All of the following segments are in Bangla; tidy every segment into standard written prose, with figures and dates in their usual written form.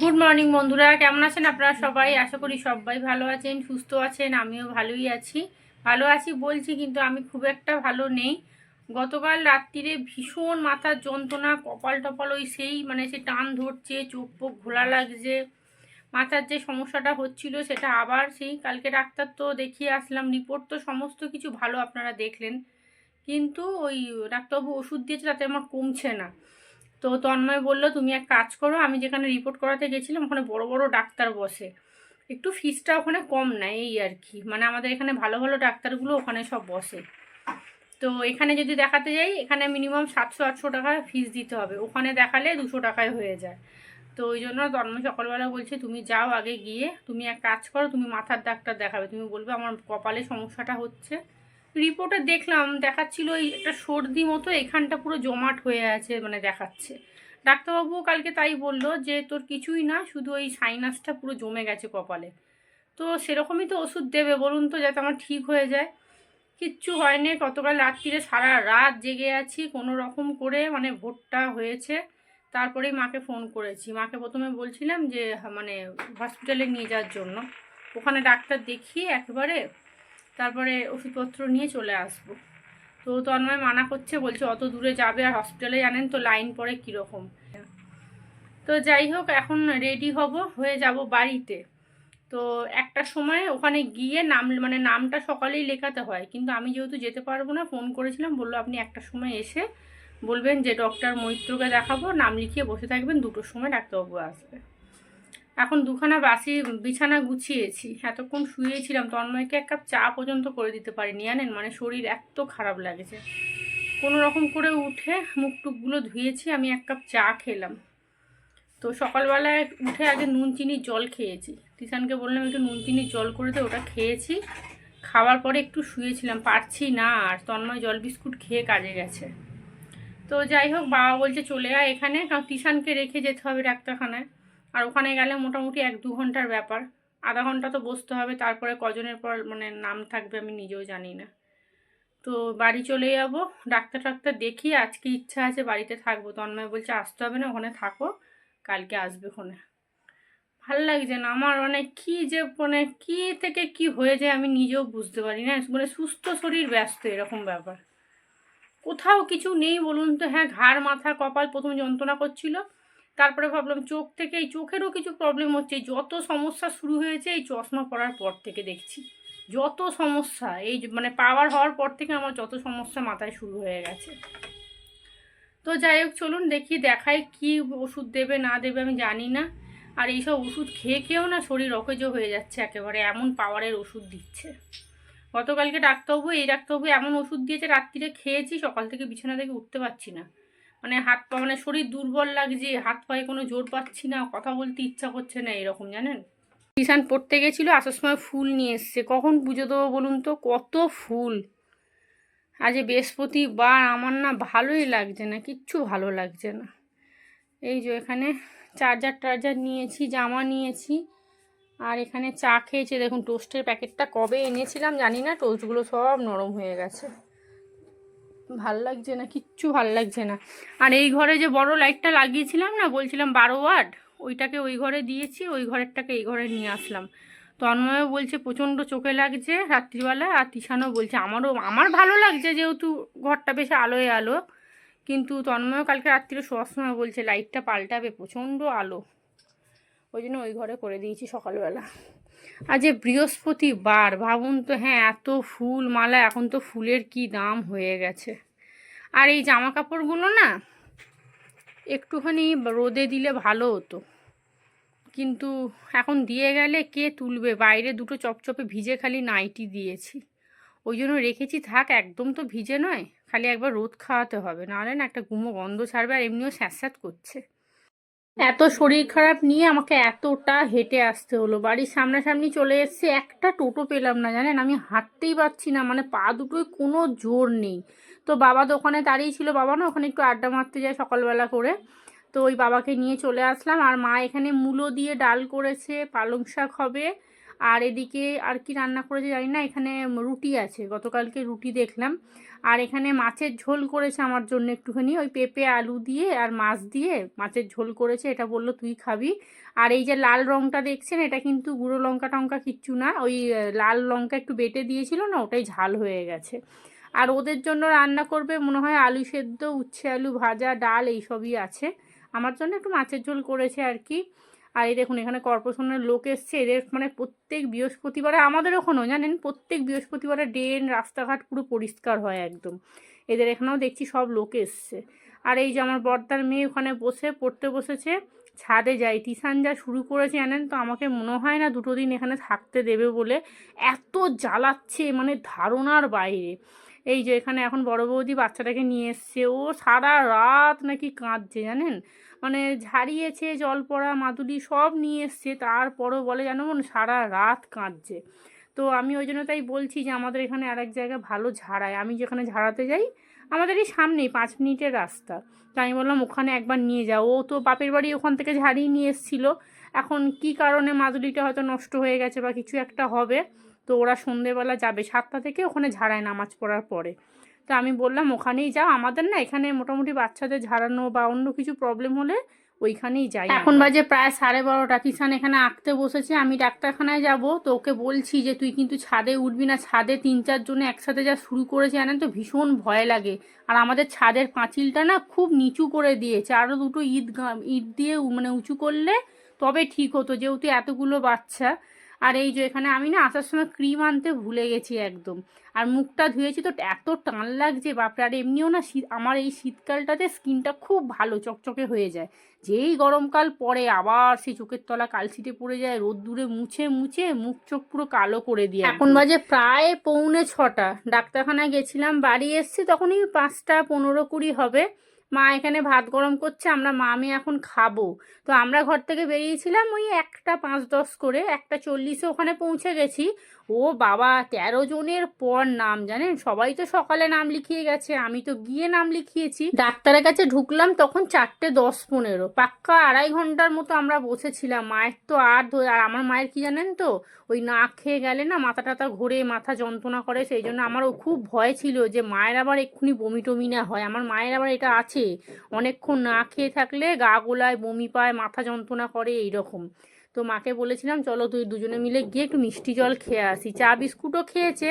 গুড মর্নিং বন্ধুরা, কেমন আছেন আপনারা সবাই? আশা করি সবাই ভালো আছেন, সুস্থ আছেন। আমিও ভালোই আছি। ভালো আছি বলছি, কিন্তু আমি খুব একটা ভালো নেই। গতকাল রাত্রিরে ভীষণ মাথার যন্ত্রণা, কপাল টপাল ওই সেই মানে সে টান ধরছে, চোখ পোক ঘোলা লাগছে। মাথার যে সমস্যাটা হচ্ছিল সেটা আবার সেই কালকে ডাক্তার তো দেখিয়ে আসলাম, রিপোর্ট তো সমস্ত কিছু ভালো আপনারা দেখলেন, কিন্তু ওই ডাক্তারবাবু ওষুধ দিয়েছে তাতে আমার কমছে না। তো তন্ময় বলল, তুমি এক কাজ করো, আমি যেখানে রিপোর্ট করাতে গেছিলাম ওখানে বড় বড় ডাক্তার বসে, একটু ফিসটা ওখানে কম নেয়, এই আর কি। মানে আমাদের এখানে ভালো ভালো ডাক্তারগুলো ওখানে সব বসে। তো এখানে যদি দেখাতে যাই, এখানে মিনিমাম 700-800 টাকা ফিস দিতে হবে, ওখানে দেখালে 200 টাকায় হয়ে যায়। তো ওই জন্য তন্ময় সকালবেলা বলছে, তুমি যাও আগে, গিয়ে তুমি এক কাজ করো, তুমি মাথার ডাক্তার দেখাবে, তুমি বলবে আমার কপালে সমস্যাটা হচ্ছে। রিপোর্টে দেখলাম দেখাচ্ছিল এই একটা সর্দি মতো, এখানটা পুরো জমাট হয়ে আছে, মানে দেখাচ্ছে। ডাক্তারবাবু কালকে তাই বললো যে তোর কিছুই না, শুধু ওই সাইনাসটা পুরো জমে গেছে কপালে। তো সেরকমই তো ওষুধ দেবে বলুন তো, যাতে আমার ঠিক হয়ে যায়। কিচ্ছু হয়নি, গতকাল রাত্রিরে সারা রাত জেগে আছি কোনো রকম করে, মানে ভোরটা হয়েছে। তারপরেই মাকে ফোন করেছি। মাকে প্রথমে বলছিলাম যে মানে হসপিটালে নিয়ে যাওয়ার জন্য, ওখানে ডাক্তার দেখিয়ে একেবারে তারপরে ওষুধপত্র নিয়ে চলে আসবো। তো তন্ময় মানা করছে, বলছে অত দূরে যাবে, আর হসপিটালে জানেন তো লাইন পড়ে কীরকম। তো যাই হোক, এখন রেডি হব, হয়ে যাব বাড়িতে। তো একটা সময় ওখানে গিয়ে মানে নামটা সকালেই লেখাতে হয়, কিন্তু আমি যেহেতু যেতে পারবো না, ফোন করেছিলাম, বললো আপনি একটা সময় এসে বলবেন যে ডক্টর মৈত্রকে দেখাবো, নাম লিখিয়ে বসে থাকবেন, 2টোর সময় ডাক্তারবাবু আসবে। এখন দুখানা বাসি বিছানা গুছিয়েছি, এতক্ষণ শুয়েছিলাম, তন্ময়কে এক কাপ চা পর্যন্ত করে দিতে পারিনি জানেন, মানে শরীর এত খারাপ লাগছে। কোনো রকম করে উঠে মুখ টুকগুলো ধুয়েছি, আমি এক কাপ চা খেলাম। তো সকালবেলায় উঠে আগে নুন চিনির জল খেয়েছি, তিশানকে বললাম একটু নুন চিনির জল করে দে, ওটা খেয়েছি। খাওয়ার পরে একটু শুয়েছিলাম, পারছি না আর, তন্ময় জল বিস্কুট খেয়ে কাজে গেছে। তো যাই হোক, বাবা বলছে চলে আয় এখানে, কারণ তিশানকে রেখে যেতে হবে ডাক্তারখানায়, আর ওখানে গেলে মোটামুটি 1-2 ঘন্টার ব্যাপার। আধা ঘন্টা তো বসতে হবে, তারপরে কজনের পর মানে নাম থাকবে আমি নিজেও জানি না। তো বাড়ি চলে যাব, ডাক্তার দেখিয়ে আজকে ইচ্ছা আছে বাড়িতে থাকবো। তন্ময় বলছে আসতে হবে না, ওখানে থাকো, কালকে আসবে ওখানে। ভাল লাগছে না আমার, মানে কি যে মানে কি থেকে কি হয়ে যায় আমি নিজেও বুঝতে পারি না, মানে সুস্থ শরীর ব্যস্ত এরকম ব্যাপার। কোথাও কিছু নেই বলুন তো। হ্যাঁ, ঘাড় মাথা কপাল প্রথম যন্ত্রণা করছিল, তারপরে ভাবলাম চোখ থেকে, এই চোখেরও কিছু প্রবলেম হচ্ছে। এই যত সমস্যা শুরু হয়েছে এই চশমা পড়ার পর থেকে দেখছি, যত সমস্যা এই মানে পাওয়ার হওয়ার পর থেকে আমার যত সমস্যা মাথায় শুরু হয়ে গেছে। তো যাই হোক, চলুন দেখি, দেখাই কি ওষুধ দেবে না দেবে আমি জানি না। আর এইসব ওষুধ খেয়ে খেয়েও না শরীর অকেজো হয়ে যাচ্ছে একেবারে, এমন পাওয়ারের ওষুধ দিচ্ছে। গতকালকে ডাক্তারবাবু এমন ওষুধ দিয়েছে, রাত্রিরে খেয়েছি, সকাল থেকে বিছানা থেকে উঠতে পারছি না। মানে হাত পা, মানে শরীর দুর্বল লাগছে, হাত পায়ে কোনো জোর পাচ্ছি না, কথা বলতে ইচ্ছা করছে না, এরকম জানেন। টিউশন পড়তে গেছিলো, আসার সময় ফুল নিয়ে এসছে, কখন পুজো দেবো বলুন তো, কত ফুল। আজ বৃহস্পতিবার, আমার না ভালোই লাগছে না, কিচ্ছু ভালো লাগছে না। এই যে এখানে চার্জার নিয়েছি, জামা নিয়েছি, আর এখানে চা খেয়েছি। দেখুন টোস্টের প্যাকেটটা কবে এনেছিলাম জানি না, টোস্টগুলো সব নরম হয়ে গেছে, ভাল লাগছে না, কিচ্ছু ভাল লাগছে না। আর এই ঘরে যে বড় লাইটটা লাগিয়েছিলাম না, বলছিলাম 12 ওয়াট, ওইটাকে ওই ঘরে দিয়েছি, ওই ঘরেরটাকে এই ঘরে নিয়ে আসলাম। তন্ময়ও বলছে প্রচণ্ড চোখে লাগছে রাত্রিবেলা, আর তিশানও বলছে, আমার ভালো লাগছে যেহেতু ঘরটা বেশ আলোয় আলো, কিন্তু তন্ময়ও কালকে রাত্রিরে শোয়ার সময় বলছে লাইটটা পাল্টাবে, প্রচণ্ড আলো। ওই জন্য ওই ঘরে করে দিয়েছি সকালবেলা। আজ বৃহস্পতিবার, ভাবুন তো। হ্যাঁ, এত ফুল মালা, এখন তো ফুলের কি দাম হয়ে গেছে। আর এই জামা কাপড়গুলো না একটুখানি রোদে দিলে ভালো হতো, কিন্তু এখন দিয়ে গেলে কে তুলবে। বাইরে 2টো চপচপে ভিজে খালি নাইটি দিয়েছি, ওই জন্য রেখেছি, থাক, একদম তো ভিজে নয়, খালি একবার রোদ খাওয়াতে হবে, নাহলে না একটা গুমো গন্ধ ছাড়বে, আর এমনিও স্যাঁতস্যাঁত করছে। এত শরীর খারাপ নিয়ে আমাকে এতটা হেঁটে আসতে হলো, বাড়ির সামনাসামনি চলে এসেছি, একটা টোটো পেলাম না জানেন, আমি হাঁটতেই পারছি না, মানে পা দুটোই কোনো জোর নেই। তো বাবা তো ওখানে দাঁড়িয়ে ছিল, বাবা না ওখানে একটু আড্ডা মারতে যায় সকালবেলা করে, তো ওই বাবাকে নিয়ে চলে আসলাম। আর মা এখানে মূলো দিয়ে ডাল করেছে, পালং শাক হবে, আর এদিকে আর কি রান্না করেছে জানি না, এখানে রুটি আছে, গতকালকে রুটি দেখলাম। আর এখানে মাছের ঝোল করেছে আমার জন্য একটুখানি, ওই পেঁপে আলু দিয়ে আর মাছ দিয়ে মাছের ঝোল করেছে, এটা বললো তুই খাবি। আর এই যে লাল রঙটা দেখছেন, এটা কিন্তু গুঁড়ো লঙ্কা টঙ্কা কিচ্ছু না, ওই লাল লঙ্কা একটু বেটে দিয়েছিল না, ওটাই ঝাল হয়ে গেছে। আর ওদের জন্য রান্না করবে মনে হয় আলু সেদ্ধ, উচ্ছে আলু ভাজা, ডাল এইসবই আছে। আমার জন্য একটু মাছের ঝোল করেছে আর কি। আর এই দেখুন এখানে কর্পোরেশনের লোক এসছে, এদের মানে প্রত্যেক বৃহস্পতিবারে, আমাদের ওখানেও জানেন প্রত্যেক বৃহস্পতিবারে ড্রেন রাস্তাঘাট পুরো পরিষ্কার হয় একদম। এদের এখানেও দেখছি সব লোক এসছে। আর এই যে আমার বর্দার মেয়ে ওখানে বসে পড়তে বসেছে। ছাদে যাই, টিউশন যা শুরু করেছে জানেন তো, আমাকে মনে হয় না 2 দিন এখানে থাকতে দেবে বলে, এত জ্বালাচ্ছে মানে ধারণার বাইরে। এই যে এখানে এখন বড় বৌদি বাচ্চাটাকে নিয়ে এসছে, ও সারা রাত নাকি কাঁদছে জানেন, মানে ঝাড়িয়েছে, জল পড়া মাদুলি সব নিয়ে এসছে, তারপরও বলে জানো বোন সারা রাত কাঁদছে। তো আমি ওই জন্য তাই বলছি যে আমাদের এখানে আরেক জায়গায় ভালো ঝাড়ায়, আমি যেখানে ঝাড়াতে যাই আমাদের এই সামনেই 5 মিনিটের রাস্তা। তো আমি বললাম ওখানে একবার নিয়ে যাও, ও তো বাপের বাড়ি ওখান থেকে ঝাড়িয়ে নিয়ে এসেছিলো। এখন কি কারণে মাদুলিটা হয়তো নষ্ট হয়ে গেছে বা কিছু একটা হবে, তো ওরা সন্ধেবেলা যাবে 7টা থেকে ওখানে ঝাড়ায় নামাজ পড়ার পরে। তো আমি বললাম ওখানেই যাও, আমাদের না এখানে মোটামুটি বাচ্চাদের ঝাড়ানো বা অন্য কিছু প্রবলেম হলে ওইখানেই যাই। এখন বাজে প্রায় 12:30, কিষান এখানে আঁকতে বসেছে, আমি ডাক্তারখানায় যাব। তো ওকে বলছি যে তুই কিন্তু ছাদে উঠবি না, ছাদে 3-4 জনে একসাথে যা শুরু করেছে জানেন তো, ভীষণ ভয় লাগে। আর আমাদের ছাদের পাঁচিলটা না খুব নিচু করে দিয়েছে, আরও 2টো ইট দিয়ে মানে উঁচু করলে তবে ঠিক হতো, যেহেতু এতগুলো বাচ্চা। আর এই যে এখানে আমি না আসার সময় ক্রিম আনতে ভুলে গেছি একদম, আর মুখটা ধুয়েছি তো এত টান লাগছে বাপরে। আর এমনিও না শীত, আমার এই শীতকালটাতে স্কিনটা খুব ভালো চকচকে হয়ে যায়, যেই গরমকাল পড়ে আবার সেই চোখের তলা কালশিটে পড়ে যায়, রোদ্দুরে মুছে মুছে মুখ চোখ পুরো কালো করে দিয়ে। এখন বাজে প্রায় 6:45, ডাক্তারখানায় গেছিলাম, বাড়ি এসছি তখনই 5:15-20 হবে। মা এখানে ভাত গরম করছে, আমরা মা আমি এখন খাবো। তো আমরা ঘর থেকে বেরিয়েছিলাম ওই 1:05-10 করে, 1:40-এ ওখানে পৌঁছে গেছি। ও বাবা, 13 জনের পর নাম জানেন, সবাই তো সকালে নাম লিখিয়ে গেছে, আমি তো গিয়ে নাম লিখিয়েছি। ডাক্তারের কাছে ঢুকলাম তখন 4:10-15, পাক্কা 2.5 ঘন্টার মতো আমরা বসেছিলাম। মায়ের তো আর আমার মায়ের কি জানেন তো, ওই না খেয়ে গেলে না মাথা টাথা ঘোরে, মাথা যন্ত্রণা করে, সেই জন্য আমারও খুব ভয় ছিল যে মায়ের আবার এক্ষুনি বমি টমি না হয়। আমার মায়ের আবার এটা আছে, অনেকক্ষণ না খেয়ে থাকলে গা গোলায়, বমি পায়, মাথা যন্ত্রণা করে এইরকম। তো মাকে বলেছিলাম চলো দুজনে মিলে গিয়ে একটু মিষ্টি জল খেয়ে আসি, চা বিস্কুটও খেয়েছে,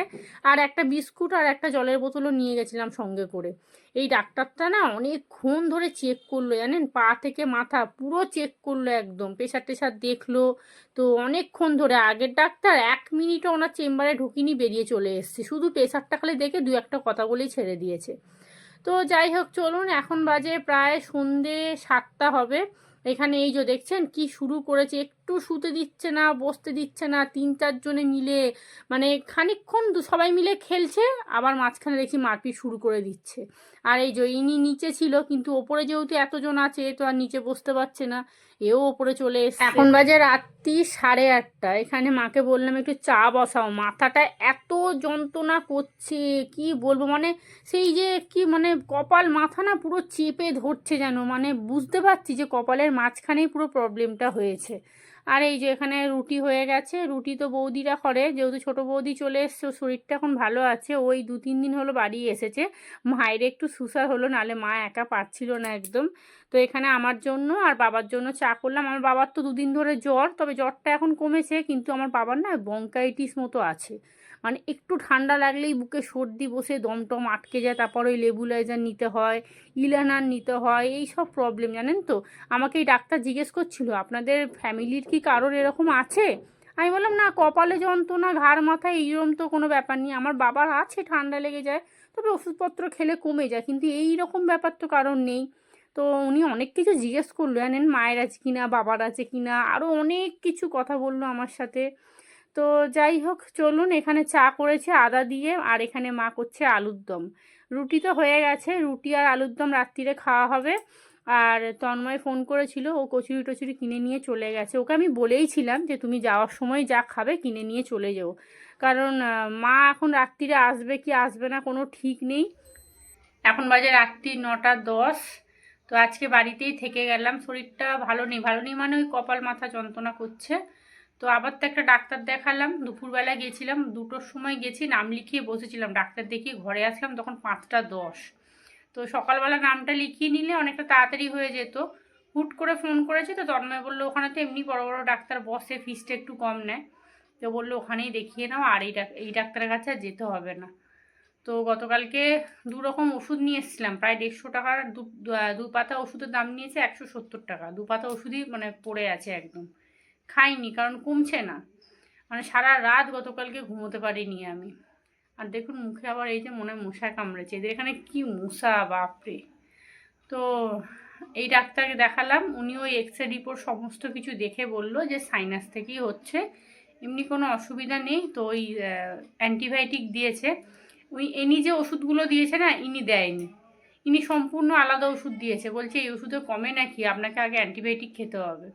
আর একটা বিস্কুট আর একটা জলের বোতলও নিয়ে গেছিলাম সঙ্গে করে। এই ডাক্তারটা না অনেকক্ষণ ধরে চেক করলো জানেন, পা থেকে মাথা পুরো চেক করলো, একদম প্রেশার টেশার দেখলো। তো অনেকক্ষণ ধরে, আগের ডাক্তার 1 মিনিটও ওনার চেম্বারে ঢুকিনি, বেরিয়ে চলে এসছে, শুধু প্রেশারটা খালি দেখে 2-1টা কথা বলেই ছেড়ে দিয়েছে। তো যাই হোক চলুন, এখন বাজে প্রায় সন্ধে 7টা হবে। এখানে এই যে দেখছেন কি শুরু করেছে, একটু শুতে দিচ্ছে না, বসতে দিচ্ছে না, 3-4 জনে মিলে মানে খানিকক্ষণ সবাই মিলে খেলছে, আবার মাঝখানে দেখি মারপিট শুরু করে দিচ্ছে। আর এই যে ইনি নিচে ছিল, কিন্তু ওপরে যেহেতু এতজন আছে তো আর নিচে বসতে পারছে না, এও ওপরে চলে এসছে। এখন বাজে রাত্রি 8:30। এখানে মাকে বললাম একটু চা বসাও, মাথাটা এত যন্ত্রণা করছে কি বলবো, মানে সেই যে কি মানে কপাল মাথা না পুরো চেপে ধরছে যেন, মানে বুঝতে পারছি যে কপালের মাঝখানেই পুরো প্রবলেমটা হয়েছে। আর এই যে এখানে রুটি হয়ে গেছে, রুটি তো বৌদিরা করে, যেহেতু ছোটো বৌদি চলে এসছে, ওর শরীরটা এখন ভালো আছে, ওই 2-3 দিন হলো বাড়ি এসেছে, মায়ের একটু সুসার হলো, নাহলে মা একা পারছিল না একদম। তো এখানে আমার জন্য আর বাবার জন্য চা করলাম। আমার বাবার তো 2 দিন ধরে জ্বর, তবে জ্বরটা এখন কমেছে, কিন্তু আমার বাবার না ব্রঙ্কাইটিস মতো আছে, মানে একটু ঠান্ডা লাগলেই বুকে সর্দি বসে দমটম আটকে যায়, তারপর ওই লেবুলাইজার নিতে হয়, ইলানার নিতে হয়, এই সব প্রবলেম জানেন তো। আমাকে এই ডাক্তার জিজ্ঞেস করছিল আপনাদের ফ্যামিলির কি কারোর এরকম আছে, আমি বললাম না, কপালে যন্ত্রণা ঘাড় মাথায় এইরকম তো কোনো ব্যাপার নেই, আমার বাবার আছে ঠান্ডা লেগে যায়, তবে ওষুধপত্র খেলে কমে যায়, কিন্তু এই রকম ব্যাপার তো কারণ নেই। তো উনি অনেক কিছু জিজ্ঞেস করলো জানেন, মায়ের আছে কিনা, বাবার আছে কিনা, আরও অনেক কিছু কথা বললো আমার সাথে। তো যাই হোক চলুন, এখানে চা করেছে আদা দিয়ে, আর এখানে মা করছে আলুর দম। রুটি তো হয়ে গেছে, রুটি আর আলুর দম রাত্রিরে খাওয়া হবে। আর তন্ময় ফোন করেছিল, ও কচুরি টচুরি কিনে নিয়ে চলে গেছে, ওকে আমি বলেইছিলাম যে তুমি যাওয়ার সময় যা খাবে কিনে নিয়ে চলে যাও, কারণ মা এখন রাত্রিরে আসবে কি আসবে না কোনো ঠিক নেই। এখন বাজে রাত্রি 9:10। তো আজকে বাড়িতেই থেকে গেলাম, শরীরটা ভালো নেই, ভালো নেই মানে ওই কপাল মাথা যন্ত্রণা করছে। তো আবার তো একটা ডাক্তার দেখালাম, দুপুরবেলা গেছিলাম, 2টোর সময় গেছি, নাম লিখিয়ে বসেছিলাম, ডাক্তার দেখিয়ে ঘরে আসলাম তখন 5টা 10। তো সকালবেলা নামটা লিখিয়ে নিলে অনেকটা তাড়াতাড়ি হয়ে যেত। হুট করে ফোন করেছি তো তন্ময় বললো ওখানে তো এমনি বড় বড় ডাক্তার বসে, ফিসটা একটু কম নেয়, তো বললো ওখানেই দেখিয়ে নাও, আর এই ডাক্তারের কাছে আর যেতে হবে না। তো গতকালকে 2 রকম ওষুধ নিয়ে এসেছিলাম, প্রায় 150 টাকার 2 পাতা ওষুধের দাম নিয়েছে 170 টাকা। 2 পাতা ওষুধই মানে পড়ে আছে একদম, খাইনি কারণ কমছে না। মানে সারা রাত গতকালকে ঘুমোতে পারিনি আমি। আর দেখুন মুখে আবার এই যে মনে হয় মশা কামড়েছে, এদের এখানে কি মশা বাপরে। তো এই ডাক্তারকে দেখালাম, উনি ওই এক্সরে রিপোর্ট সমস্ত কিছু দেখে বলল যে সাইনাস থেকেই হচ্ছে, এমনি কোনো অসুবিধা নেই। তো ওই অ্যান্টিবায়োটিক দিয়েছে। ইনি যে ওষুধগুলো দিয়েছে না, ইনি দেয়নি, ইনি সম্পূর্ণ আলাদা ওষুধ দিয়েছে, বলছে এই ওষুধে কমে নাকি, আপনাকে আগে অ্যান্টিবায়োটিক খেতে হবে।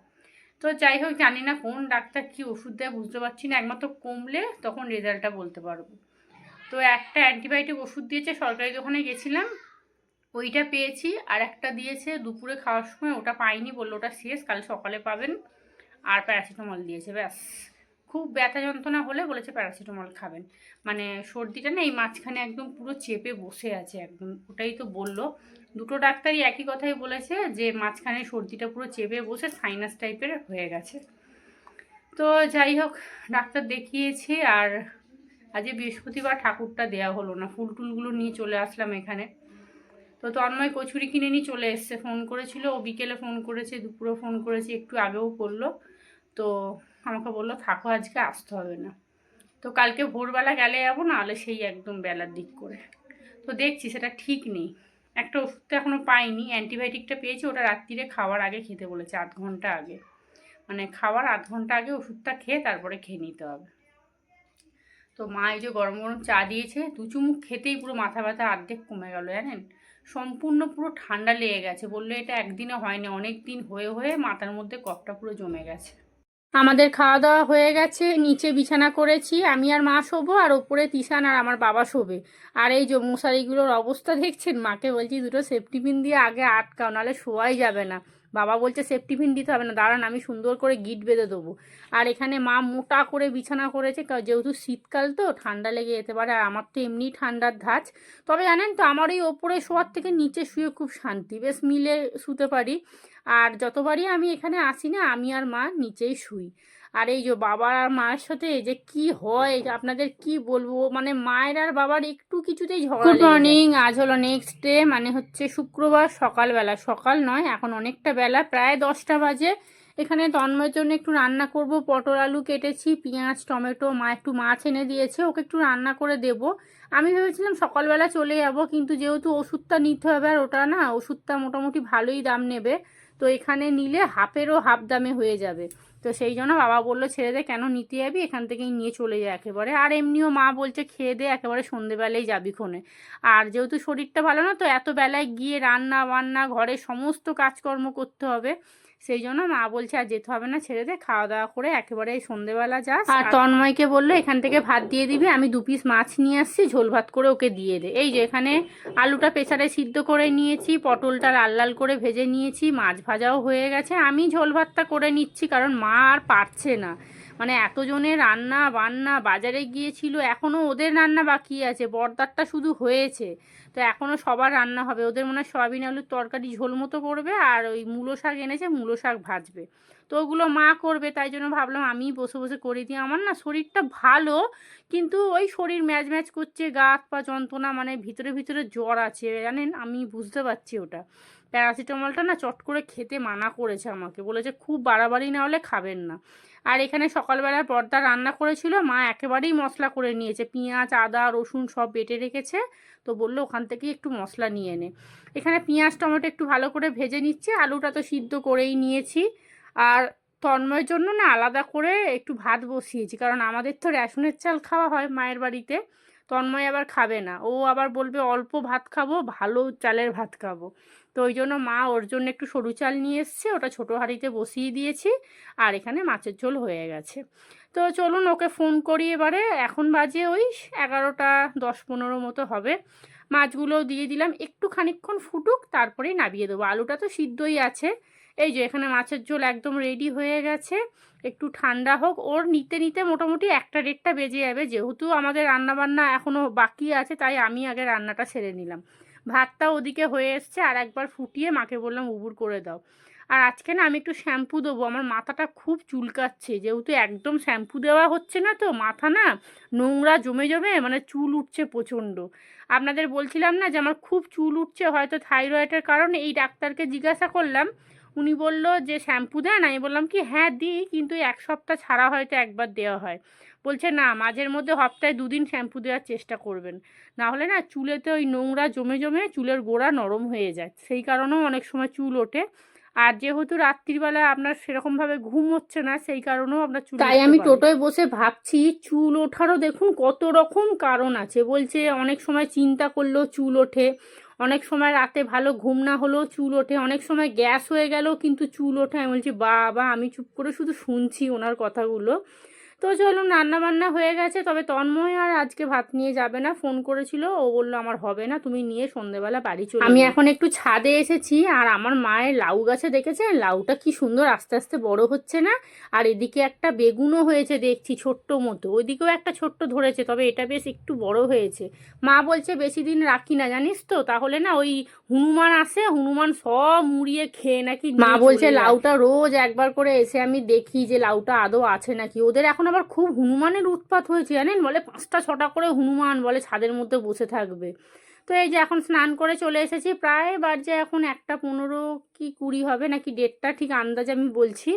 তো যাই হোক, জানি না কোন ডাক্তার কি ওষুধ দেয় বুঝতে পারছি না, একমাত্র কমলে তখন রেজাল্টটা বলতে পারবো। তো একটা অ্যান্টিবায়োটিক ওষুধ দিয়েছে, সরকারি দোকানে গেছিলাম, ওইটা পেয়েছি। আর একটা দিয়েছে দুপুরে খাওয়ার সময়, ওটা পাইনি, বললো ওটা শেষ, কাল সকালে পাবেন। আর প্যারাসিটামল দিয়েছে, ব্যাস। খুব ব্যথা যন্ত্রণা হলে বলেছে প্যারাসিটামল খাবেন। মানে সর্দিটা না এই মাঝখানে একদম পুরো চেপে বসে আছে একদম, ওটাই তো বললো। 2টো ডাক্তারই একই কথাই বলেছে যে মাঝখানে সর্দিটা পুরো চেপে বসে সাইনাস টাইপের হয়ে গেছে। তো যাই হোক, ডাক্তার দেখিয়েছি। আর আজকে বৃহস্পতিবার, ঠাকুরটা দেওয়া হলো না, ফুল টুলগুলো নিয়ে চলে আসলাম এখানে। তো তন্ময় কচুরি কিনে নিয়ে চলে এসছে, ফোন করেছিল, ও বিকেলে ফোন করেছে, দুপুরে ফোন করেছে, একটু আগেও করলো। তো আমাকে বললো থাকো আজকে, আসতে হবে না। তো কালকে ভোরবেলা গেলে যাবো, নাহলে সেই একদম বেলার দিক করে। তো দেখছি, সেটা ঠিক নেই। একটা ওষুধ তো এখনও পাইনি, অ্যান্টিবায়োটিকটা পেয়েছি, ওটা রাত্রিরে খাওয়ার আগে খেতে বলেছে, 8 ঘন্টা আগে। মানে খাওয়ার 8 ঘন্টা আগে ওষুধটা খেয়ে তারপরে খেয়ে নিতে হবে। তো মা এই যে গরম গরম চা দিয়েছে, 2 চুমুক খেতেই পুরো মাথা ব্যথা অর্ধেক কমে গেল জানেন। সম্পূর্ণ পুরো ঠান্ডা লেগে গেছে, বললো এটা একদিনে হয়নি, অনেক দিন হয়ে হয়ে মাথার মধ্যে কফটা পুরো জমে গেছে। আমাদের খাওয়া দাওয়া হয়ে গেছে, নিচে বিছানা করেছি, আমি আর মা শোবো, আর ওপরে তিশান আর আমার বাবা শোবে। আর এই যে মশারিগুলোর অবস্থা দেখছেন, মাকে বলছি 2টো সেফটি পিন দিয়ে আগে আটকাও, নাহলে শোয়াই যাবে না। বাবা বলছে সেফটি পিন দিতে হবে না, দাঁড়ান আমি সুন্দর করে গিট বেঁধে দেবো। আর এখানে মা মোটা করে বিছানা করেছে, যেহেতু শীতকাল তো ঠান্ডা লেগে যেতে পারে, আর আমার তো এমনি ঠান্ডার ধাঁচ। তবে জানেন তো, আমার এই ওপরে শোয়ার থেকে নিচে শুয়ে খুব শান্তি, বেশ মিলে শুতে পারি। আর যতবারই আমি এখানে আসি না, আমি আর মা নিচেই শুই। আর এই যে বাবার আর মায়ের সাথে যে কি হয় আপনাদের কি বলবো, মানে মায়ের আর বাবার একটু কিছুতেই ঝগড়া। গুড মর্নিং, আজ হলো নেক্সট ডে, মানে হচ্ছে শুক্রবার সকালবেলা, সকাল নয় এখন অনেকটা বেলা, প্রায় 10টা বাজে। এখানে তন্ময়ের জন্য একটু রান্না করব, পটল আলু কেটেছি, পেঁয়াজ টমেটো, মা একটু মাছ এনে দিয়েছে, ওকে একটু রান্না করে দেব। আমি ভেবেছিলাম সকালবেলা চলে যাব, কিন্তু যেহেতু ওষুধটা নিতে হবে, আর ওটা না ওষুধটা মোটামুটি ভালোই দাম নেবে, তো এখানে নিলে হাফেরও হাফ দামে হয়ে যাবে। তো সেই জন্য বাবা বললো ছেড়ে দে, কেন নিতে যাবি, এখান থেকেই নিয়ে চলে যায় একেবারে। আর এমনিও মা বলছে খেয়ে দে একেবারে সন্ধেবেলায় যাবি ক্ষণে। আর যেহেতু শরীরটা ভালো না, তো এত বেলায় গিয়ে রান্না বান্না ঘরে সমস্ত কাজকর্ম করতে হবে, সেই জন্য মা বলছে আর যেতে হবে না, ছেড়ে দে, খাওয়া দাওয়া করে একেবারে সন্ধেবেলা যাস। আর তন্ময়কে বললো এখান থেকে ভাত দিয়ে দিবি, আমি 2 পিস মাছ নিয়ে আসছি, ঝোল ভাত করে ওকে দিয়ে দে। এই যে এখানে আলুটা প্রেসারে সিদ্ধ করে নিয়েছি, পটলটা লাল লাল করে ভেজে নিয়েছি, মাছ ভাজাও হয়ে গেছে, আমি ঝোল ভাতটা করে নিচ্ছি, কারণ মা আর পারছে না। মানে এতজনের রান্না বান্না, বাজারে গিয়েছিল, এখনও ওদের রান্না বাকি আছে, বড়দারটা শুধু হয়েছে, তো এখনও সবার রান্না হবে। ওদের মনে হয় সয়াবিন আলুর তরকারি ঝোল মতো করবে, আর ওই মূলো শাক এনেছে, মূলো শাক ভাজবে, তো ওগুলো মা করবে, তাই জন্য ভাবলাম আমি বসে বসে করে দিই। আমার না শরীরটা ভালো, কিন্তু ওই শরীর ম্যাজ ম্যাজ করছে, গা হাত পা যন্ত্রণা, মানে ভিতরে ভিতরে জ্বর আছে জানেন, আমি বুঝতে পারছি ওটা। প্যারাসিটামলটা না চট করে খেতে মানা করেছে আমাকে, বলেছে খুব বাড়াবাড়ি না হলে খাবেন না। আর এখানে সকালবেলার পর্দা রান্না করেছিল, মা একেবারেই মশলা করে নিয়েছে, পেঁয়াজ আদা রসুন সব বেটে রেখেছে, তো বললো ওখান থেকে একটু মশলা নিয়ে নে। এখানে পেঁয়াজ টমেটো একটু ভালো করে ভেজে নিচ্ছে, আলুটা তো সিদ্ধ করেই নিয়েছি। আর তন্ময়ের জন্য না আলাদা করে একটু ভাত বসিয়েছি, কারণ আমাদের তো রেশনের চাল খাওয়া হয় মায়ের বাড়িতে, তন্ময় আবার খাবে না, ও আবার বলবে অল্প ভাত খাবো, ভালো চালের ভাত খাবো। তো ওই জন্য মা ওর জন্য একটু সরু চাল নিয়ে এসছে, ওটা ছোটো হাঁড়িতে বসিয়ে দিয়েছি। আর এখানে মাছের ঝোল হয়ে গেছে। তো চলুন ওকে ফোন করি এবারে, এখন বাজে ওই 11টা 10-15 মতো হবে। মাছগুলোও দিয়ে দিলাম, একটু খানিকক্ষণ ফুটুক, তারপরেই নামিয়ে দেবো। আলুটা তো সিদ্ধই আছে, এই যে এখানে মাছের ঝোল একদম রেডি হয়ে গেছে, একটু ঠান্ডা হোক, ওর নিতে নিতে মোটামুটি 1টা 1:30 বেজে যাবে। যেহেতু আমাদের রান্নাবান্না এখনও বাকি আছে তাই আমি আগে রান্নাটা সেরে নিলাম। ভাতটা ওদিকে হয়ে এসছে, আর একবার ফুটিয়ে মাকে বললাম উবুর করে দাও। আর আজকে না আমি একটু শ্যাম্পু দেবো, আমার মাথাটা খুব চুলকাচ্ছে, যেহেতু একদম শ্যাম্পু দেওয়া হচ্ছে না, তো মাথা না নোংরা জমে জমে মানে চুল উঠছে প্রচণ্ড। আপনাদের বলছিলাম না যে আমার খুব চুল উঠছে, হয়তো থাইরয়েডের কারণে। এই ডাক্তারকে জিজ্ঞাসা করলাম, উনি বলল যে শ্যাম্পু দেন। আমি বললাম কি হ্যাঁ দিই, কিন্তু 1 সপ্তাহ ছাড়া হয়তো একবার দেওয়া হয়। বলছে না, মাঝের মধ্যে সপ্তাহে 2 দিন শ্যাম্পু দেওয়ার চেষ্টা করবেন, না হলে না চুলেতে ওই নোংরা জমে জমে চুলের গোড়া নরম হয়ে যায়, সেই কারণেও অনেক সময় চুল ওঠে। আর যেহেতু রাত্রিবেলা আপনার সেরকমভাবে ঘুম হচ্ছে না, সেই কারণেও আপনার চুল, তাই আমি টোটোয় বসে ভাবছি চুল ওঠারও দেখুন কত রকম কারণ আছে। বলছে অনেক সময় চিন্তা করলেও চুল ওঠে, অনেক সময় রাতে ভালো ঘুম না হলেও চুল ওঠে, অনেক সময় গ্যাস হয়ে গেলেও কিন্তু চুল ওঠে। আমি বলছি বাবা, আমি চুপ করে শুধু শুনছি ওনার কথাগুলো। তো চলুন, রান্না বান্না হয়ে গেছে, তবে তন্ময় আর আজকে ভাত নিয়ে যাবে না, ফোন করেছিল, ও বললো আমার হবে না, তুমি নিয়ে সন্ধেবেলা বাড়ি চলে। আমি এখন একটু ছাদে এসেছি, আর আমার মায়ের লাউ গাছে দেখেছেন লাউটা কি সুন্দর আস্তে আস্তে বড় হচ্ছে না? আর এদিকে একটা বেগুনও হয়েছে দেখছি ছোট্ট মতো, ওইদিকেও একটা ছোট্ট ধরেছে, তবে এটা বেশ একটু বড় হয়েছে। মা বলছে বেশি দিন রাখি না জানিস তো, তাহলে না ওই হনুমান আসে, হনুমান সব মুড়িয়ে খেয়ে নাকি। মা বলছে লাউটা রোজ একবার করে এসে আমি দেখি যে লাউটা আদৌ আছে নাকি। ওদের এখন আবার খুব হনুমানের উৎপাত হয়েছে জানেন, বলে 5টা 6টা করে হনুমান বলে ছাদের মধ্যে বসে থাকবে। তো এই যে এখন স্নান করে চলে এসেছি, প্রায় বাজে এখন 1:15 কি 20 হবে নাকি 1:30, ঠিক আন্দাজ আমি বলছি।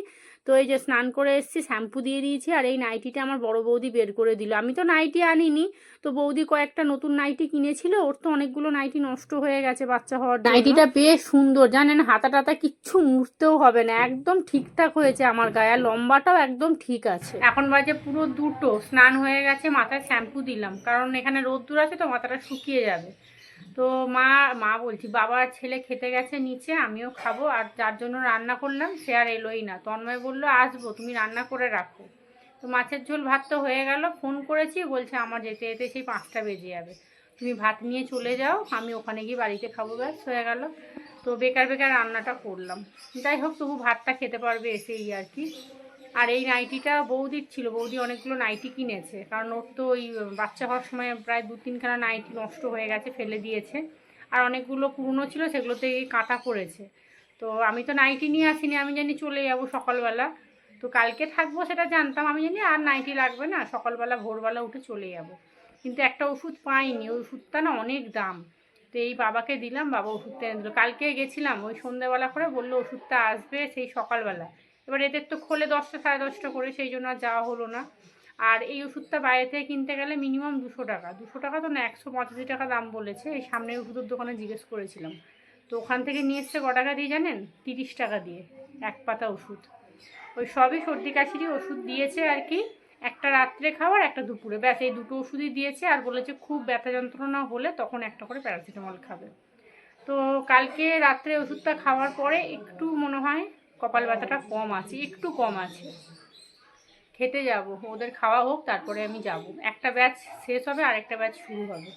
তো এই যে স্নান করে এসেছি, শ্যাম্পু দিয়ে দিয়েছি, আর এই নাইটিটা আমার বড় বৌদি বের করে দিল। আমি তো নাইটি আনিনি, তো বৌদি কয়েকটা নতুন নাইটি কিনেছিল, ওর তো অনেকগুলো নাইটি নষ্ট হয়ে গেছে বাচ্চা হওয়ার জন্য। নাইটিটা বেশ সুন্দর জানেন, হাতা টাতা কিচ্ছু মুড়তেও হবে না, একদম ঠিকঠাক হয়েছে আমার গায়ে, আর লম্বাটাও একদম ঠিক আছে। এখন বাজে পুরো 2টো, স্নান হয়ে গেছে, মাথায় শ্যাম্পু দিলাম, কারণ এখানে রোদ্দুর আছে তো মাথাটা শুকিয়ে যাবে। তো মা মা বলছি বাবা আর ছেলে খেতে গেছে নিচে, আমিও খাবো, আর যার জন্য রান্না করলাম সে আর এলোই না। তন্ময় বললো আসবো, তুমি রান্না করে রাখো। তো মাছের ঝোল ভাত তো হয়ে গেল, ফোন করেছি, বলছে আমার যেতে যেতে সেই 5টা বেজে যাবে, তুমি ভাত নিয়ে চলে যাও, আমি ওখানে গিয়ে বাড়িতে খাবো, ব্যাস হয়ে গেল। তো বেকার বেকার রান্নাটা করলাম, যাই হোক তবু ভাতটা খেতে পারবে এসেই আর কি। আর এই নাইটিটা বৌদির ছিল, বৌদি অনেকগুলো নাইটি কিনেছে, কারণ ওর তো ওই বাচ্চা হওয়ার সময় প্রায় 2-3খানা নাইটি নষ্ট হয়ে গেছে, ফেলে দিয়েছে। আর অনেকগুলো পুরনো ছিল, সেগুলোতে কাটা পড়েছে। তো আমি তো নাইটি নিয়ে আসিনি, আমি জানি চলে যাবো সকালবেলা, তো কালকে থাকবো সেটা জানতাম, আমি জানি আর নাইটি লাগবে না, সকালবেলা ভোরবেলা উঠে চলে যাব। কিন্তু একটা ওষুধ পাইনি, ওই ওষুধটা না অনেক দাম। তো এই বাবাকে দিলাম, বাবা ওষুধটা এনে দিল। কালকে গেছিলাম ওই সন্ধ্যাবেলা করে, বললো ওষুধটা আসবে সেই সকালবেলা। এবার এদের তো খোলে 10টা 10:30 করে, সেই জন্য আর যাওয়া হলো না। আর এই ওষুধটা বাইরে থেকে কিনতে গেলে মিনিমাম 200 টাকা, 200 টাকা তো না, 185 টাকা দাম বলেছে। এই সামনের ওষুধের দোকানে জিজ্ঞেস করেছিলাম, তো ওখান থেকে নিয়ে এসছে টাকা দিয়ে জানেন, 30 টাকা দিয়ে 1 পাতা ওষুধ। ওই সবই সর্দি কাশিরই ওষুধ দিয়েছে আর কি, একটা রাত্রে খাওয়ার, একটা দুপুরে, ব্যাস এই 2টো ওষুধই দিয়েছে। আর বলেছে খুব ব্যথা যন্ত্রণা হলে তখন একটা করে প্যারাসিটামল খাবে। তো কালকে রাত্রে ওষুধটা খাওয়ার পরে একটু মনে হয় কপাল ব্যথাটা কম আছে, একটু কম আছে। খেতে যাব, ওদের খাওয়া হোক তারপরে আমি যাব। একটা ব্যাচ শেষ হবে, আরেকটা ব্যাচ শুরু হবে,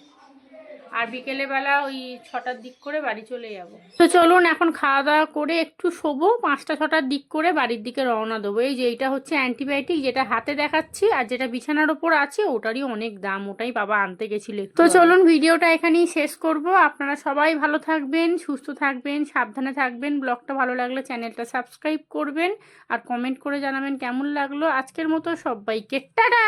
আর বিকেলে বেলা ওই 6টার দিক করে বাড়ি চলে যাব। তো চলুন এখন খাওয়া দাওয়া করে একটু শোবো, 5টা 6টার দিক করে বাড়ির দিকে রওনা দেবো। এই যে এইটা হচ্ছে অ্যান্টিবায়োটিক, যেটা হাতে দেখাচ্ছি, আর যেটা বিছানার ওপর আছে ওটারই অনেক দাম, ওটাই বাবা আনতে গেছিল। তো চলুন ভিডিওটা এখানেই শেষ করব। আপনারা সবাই ভালো থাকবেন, সুস্থ থাকবেন, সাবধানে থাকবেন। ব্লগটা ভালো লাগলে চ্যানেলটা সাবস্ক্রাইব করবেন, আর কমেন্ট করে জানাবেন কেমন লাগলো। আজকের মতো সবাইকে টাটা।